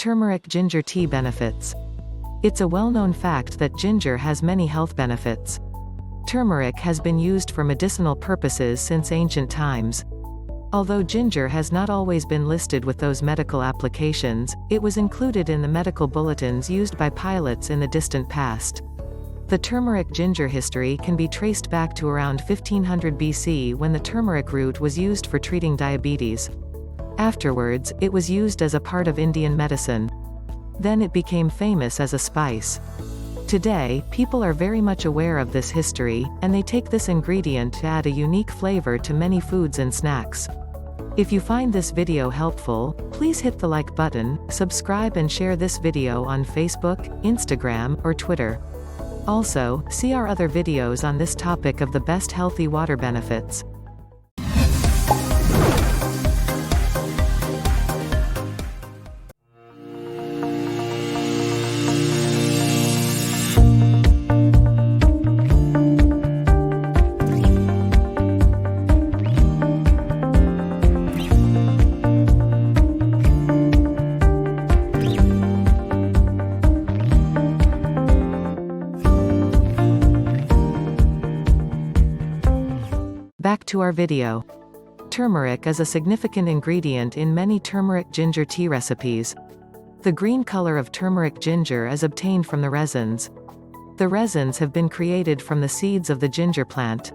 Turmeric ginger tea benefits. It's a well-known fact that ginger has many health benefits. Turmeric has been used for medicinal purposes since ancient times. Although ginger has not always been listed with those medical applications, it was included in the medical bulletins used by pilots in the distant past. The turmeric ginger history can be traced back to around 1500 BC when the turmeric root was used for treating diabetes. Afterwards, it was used as a part of Indian medicine. Then it became famous as a spice. Today, people are very much aware of this history, and they take this ingredient to add a unique flavor to many foods and snacks. If you find this video helpful, please hit the like button, subscribe and share this video on Facebook, Instagram, or Twitter. Also, see our other videos on this topic of the best healthy water benefits. Back to our video. Turmeric is a significant ingredient in many turmeric ginger tea recipes. The green color of turmeric ginger is obtained from the resins. The resins have been created from the seeds of the ginger plant.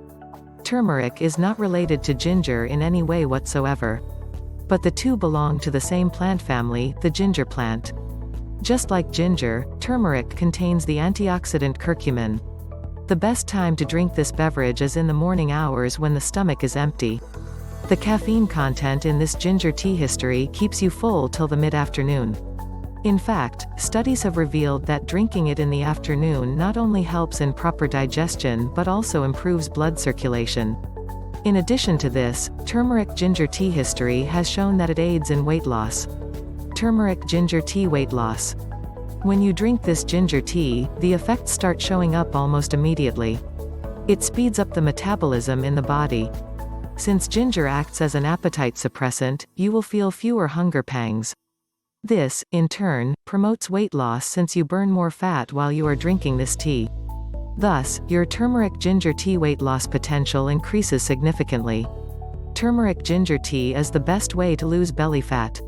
Turmeric is not related to ginger in any way whatsoever. But the two belong to the same plant family, the ginger plant. Just like ginger, turmeric contains the antioxidant curcumin. The best time to drink this beverage is in the morning hours when the stomach is empty. The caffeine content in this ginger tea history keeps you full till the mid-afternoon. In fact, studies have revealed that drinking it in the afternoon not only helps in proper digestion but also improves blood circulation. In addition to this, turmeric ginger tea history has shown that it aids in weight loss. Turmeric ginger tea weight loss. When you drink this ginger tea, the effects start showing up almost immediately. It speeds up the metabolism in the body. Since ginger acts as an appetite suppressant, you will feel fewer hunger pangs. This, in turn, promotes weight loss since you burn more fat while you are drinking this tea. Thus, your turmeric ginger tea weight loss potential increases significantly. Turmeric ginger tea is the best way to lose belly fat.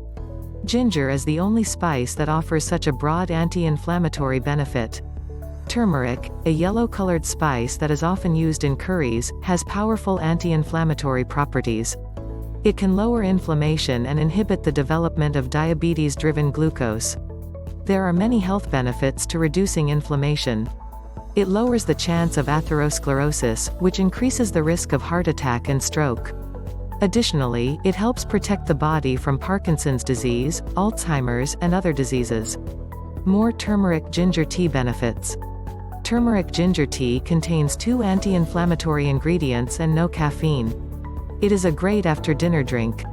Ginger is the only spice that offers such a broad anti-inflammatory benefit. Turmeric, a yellow-colored spice that is often used in curries, has powerful anti-inflammatory properties. It can lower inflammation and inhibit the development of diabetes-driven glucose. There are many health benefits to reducing inflammation. It lowers the chance of atherosclerosis, which increases the risk of heart attack and stroke. Additionally, it helps protect the body from Parkinson's disease, Alzheimer's, and other diseases. More turmeric ginger tea benefits. Turmeric ginger tea contains 2 anti-inflammatory ingredients and no caffeine. It is a great after-dinner drink.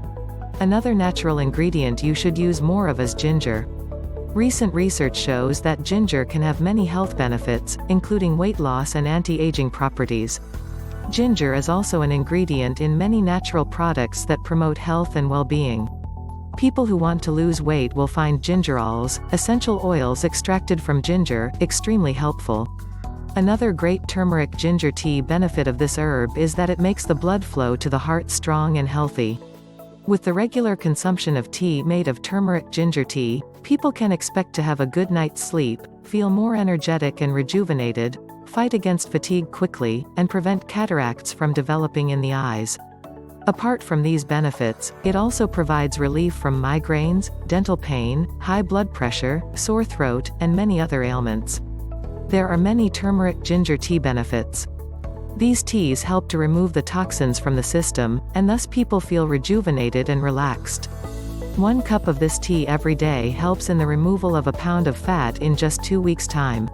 Another natural ingredient you should use more of is ginger. Recent research shows that ginger can have many health benefits, including weight loss and anti-aging properties. Ginger is also an ingredient in many natural products that promote health and well-being. People who want to lose weight will find gingerols, essential oils extracted from ginger, extremely helpful. Another great turmeric ginger tea benefit of this herb is that it makes the blood flow to the heart strong and healthy. With the regular consumption of tea made of turmeric ginger tea, people can expect to have a good night's sleep, feel more energetic and rejuvenated, fight against fatigue quickly, and prevent cataracts from developing in the eyes. Apart from these benefits, it also provides relief from migraines, dental pain, high blood pressure, sore throat, and many other ailments. There are many turmeric ginger tea benefits. These teas help to remove the toxins from the system, and thus people feel rejuvenated and relaxed. 1 cup of this tea every day helps in the removal of a pound of fat in just 2 weeks' time.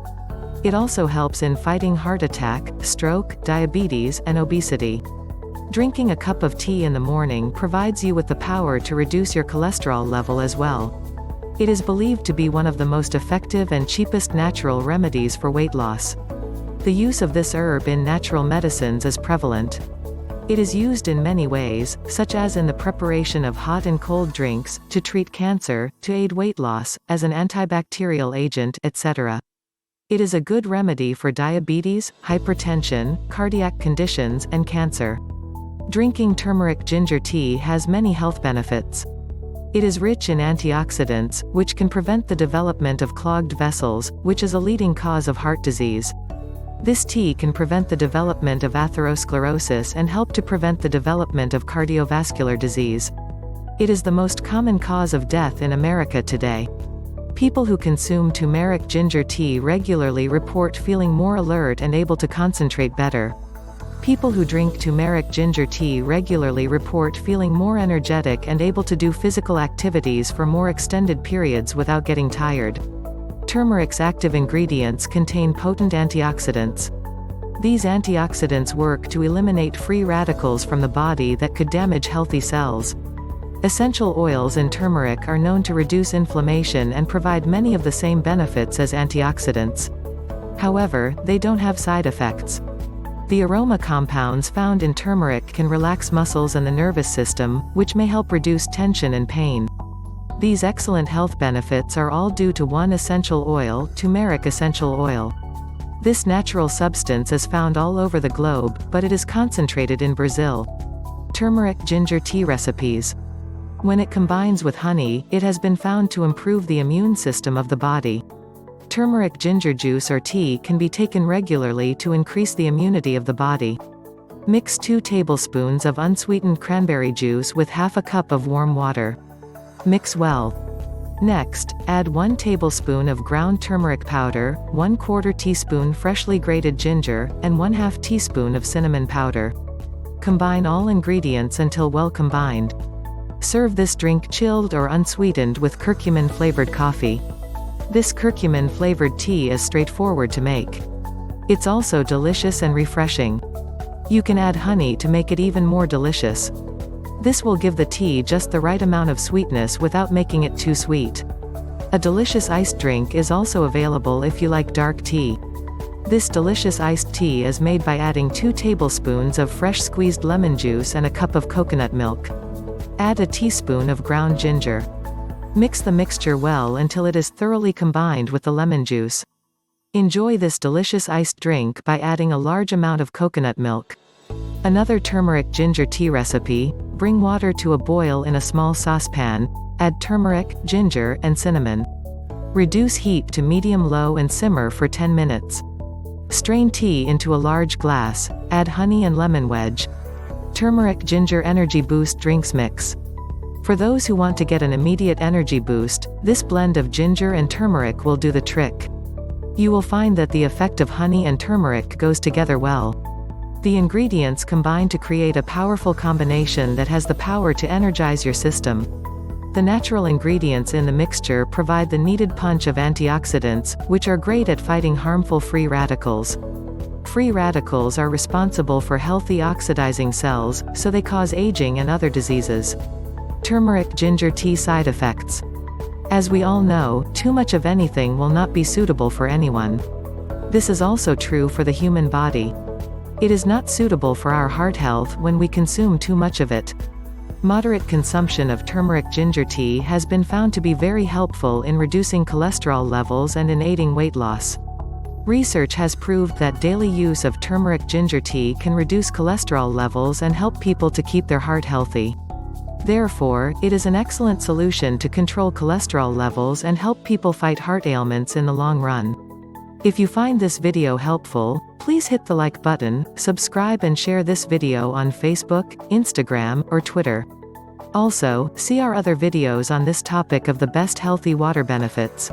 It also helps in fighting heart attack, stroke, diabetes, and obesity. Drinking a cup of tea in the morning provides you with the power to reduce your cholesterol level as well. It is believed to be one of the most effective and cheapest natural remedies for weight loss. The use of this herb in natural medicines is prevalent. It is used in many ways, such as in the preparation of hot and cold drinks, to treat cancer, to aid weight loss, as an antibacterial agent, etc. It is a good remedy for diabetes, hypertension, cardiac conditions, and cancer. Drinking turmeric ginger tea has many health benefits. It is rich in antioxidants, which can prevent the development of clogged vessels, which is a leading cause of heart disease. This tea can prevent the development of atherosclerosis and help to prevent the development of cardiovascular disease. It is the most common cause of death in America today. People who consume turmeric ginger tea regularly report feeling more alert and able to concentrate better. People who drink turmeric ginger tea regularly report feeling more energetic and able to do physical activities for more extended periods without getting tired. Turmeric's active ingredients contain potent antioxidants. These antioxidants work to eliminate free radicals from the body that could damage healthy cells. Essential oils in turmeric are known to reduce inflammation and provide many of the same benefits as antioxidants. However, they don't have side effects. The aroma compounds found in turmeric can relax muscles and the nervous system, which may help reduce tension and pain. These excellent health benefits are all due to one essential oil, turmeric essential oil. This natural substance is found all over the globe, but it is concentrated in Brazil. Turmeric ginger tea recipes. When it combines with honey, it has been found to improve the immune system of the body. Turmeric ginger juice or tea can be taken regularly to increase the immunity of the body. Mix 2 tablespoons of unsweetened cranberry juice with half a cup of warm water. Mix well. Next, add 1 tablespoon of ground turmeric powder, 1/4 teaspoon freshly grated ginger, and 1/2 teaspoon of cinnamon powder. Combine all ingredients until well combined. Serve this drink chilled or unsweetened with curcumin-flavored coffee. This curcumin-flavored tea is straightforward to make. It's also delicious and refreshing. You can add honey to make it even more delicious. This will give the tea just the right amount of sweetness without making it too sweet. A delicious iced drink is also available if you like dark tea. This delicious iced tea is made by adding 2 tablespoons of fresh squeezed lemon juice and a cup of coconut milk. Add a teaspoon of ground ginger. Mix the mixture well until it is thoroughly combined with the lemon juice. Enjoy this delicious iced drink by adding a large amount of coconut milk. Another turmeric ginger tea recipe: bring water to a boil in a small saucepan, add turmeric, ginger, and cinnamon. Reduce heat to medium-low and simmer for 10 minutes. Strain tea into a large glass, add honey and lemon wedge. Turmeric Ginger Energy Boost Drinks Mix. For those who want to get an immediate energy boost, this blend of ginger and turmeric will do the trick. You will find that the effect of honey and turmeric goes together well. The ingredients combine to create a powerful combination that has the power to energize your system. The natural ingredients in the mixture provide the needed punch of antioxidants, which are great at fighting harmful free radicals. Free radicals are responsible for healthy oxidizing cells, so they cause aging and other diseases. Turmeric ginger tea side effects. As we all know, too much of anything will not be suitable for anyone. This is also true for the human body. It is not suitable for our heart health when we consume too much of it. Moderate consumption of turmeric ginger tea has been found to be very helpful in reducing cholesterol levels and in aiding weight loss. Research has proved that daily use of turmeric ginger tea can reduce cholesterol levels and help people to keep their heart healthy. Therefore, it is an excellent solution to control cholesterol levels and help people fight heart ailments in the long run. If you find this video helpful, please hit the like button, subscribe and share this video on Facebook, Instagram, or Twitter. Also, see our other videos on this topic of the best healthy water benefits.